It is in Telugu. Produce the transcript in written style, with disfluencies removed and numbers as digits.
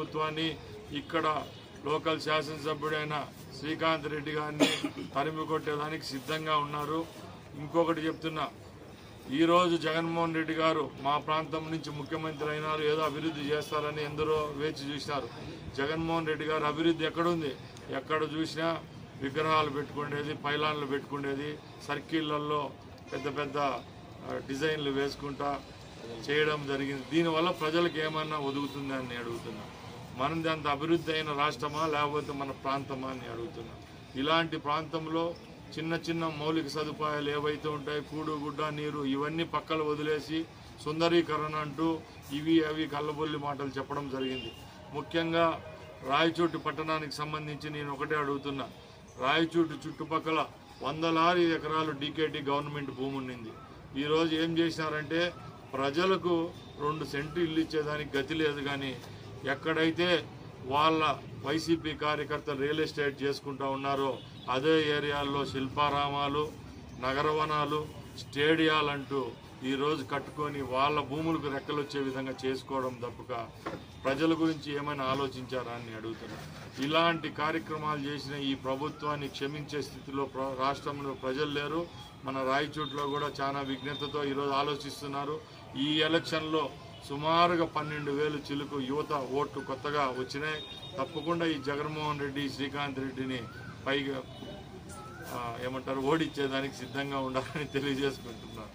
ప్రభుత్వాన్ని ఇక్కడ లోకల్ శాసనసభ్యుడైన శ్రీకాంత్ రెడ్డి గారిని తరిమి కొట్టేదానికి సిద్ధంగా ఉన్నారు. ఇంకొకటి చెప్తున్నా, ఈరోజు జగన్మోహన్ రెడ్డి గారు మా ప్రాంతం నుంచి ముఖ్యమంత్రి అయినారు, ఏదో అభివృద్ధి చేస్తారని ఎందరో వేచి చూసినారు. జగన్మోహన్ రెడ్డి గారు అభివృద్ధి ఎక్కడుంది? ఎక్కడ చూసినా విగ్రహాలు పెట్టుకునేది, పైలాన్లు పెట్టుకునేది, సర్కిళ్లలో పెద్ద పెద్ద డిజైన్లు వేసుకుంటా చేయడం జరిగింది. దీనివల్ల ప్రజలకు ఏమన్నా ఒదుగుతుందని అడుగుతున్నా. మనది అంత అభివృద్ధి అయిన రాష్ట్రమా లేకపోతే మన ప్రాంతమా అని అడుగుతున్నా. ఇలాంటి ప్రాంతంలో చిన్న చిన్న మౌలిక సదుపాయాలు ఏవైతే ఉంటాయి, కూడు గుడ్డ నీరు, ఇవన్నీ పక్కన వదిలేసి సుందరీకరణ అంటూ ఇవి అవి కళ్ళబొల్లి మాటలు చెప్పడం జరిగింది. ముఖ్యంగా రాయచోటి పట్టణానికి సంబంధించి నేను ఒకటే అడుగుతున్నా. రాయచోటి చుట్టుపక్కల వందలాది ఎకరాలు డీకేటీ గవర్నమెంట్ భూమి ఉన్నింది. ఈరోజు ఏం చేసినారంటే ప్రజలకు 2 సెంట్లు ఇల్లు ఇచ్చేదానికి గతి లేదు. కానీ ఎక్కడైతే వాళ్ళ వైసీపీ కార్యకర్తలు రియల్ ఎస్టేట్ చేసుకుంటూ ఉన్నారో అదే ఏరియాల్లో శిల్పారామాలు, నగరవనాలు, స్టేడియాలంటూ ఈరోజు కట్టుకొని వాళ్ళ భూములకు రెక్కలు వచ్చే విధంగా చేసుకోవడం తప్పక ప్రజల గురించి ఏమైనా ఆలోచించారా అని అడుగుతున్నా. ఇలాంటి కార్యక్రమాలు చేసిన ఈ ప్రభుత్వాన్ని క్షమించే స్థితిలో రాష్ట్రంలో ప్రజలు లేరు. మన రాయచోట్లో కూడా చాలా విఘ్నతతో ఈరోజు ఆలోచిస్తున్నారు. ఈ ఎలక్షన్లో సుమారుగా 12,000 చిలుకు యువత ఓట్లు కొత్తగా వచ్చినాయి. తప్పకుండా ఈ జగన్మోహన్ రెడ్డి, శ్రీకాంత్ రెడ్డిని పైగా ఓడించేదానికి సిద్ధంగా ఉండాలని తెలియజేసుకుంటున్నారు.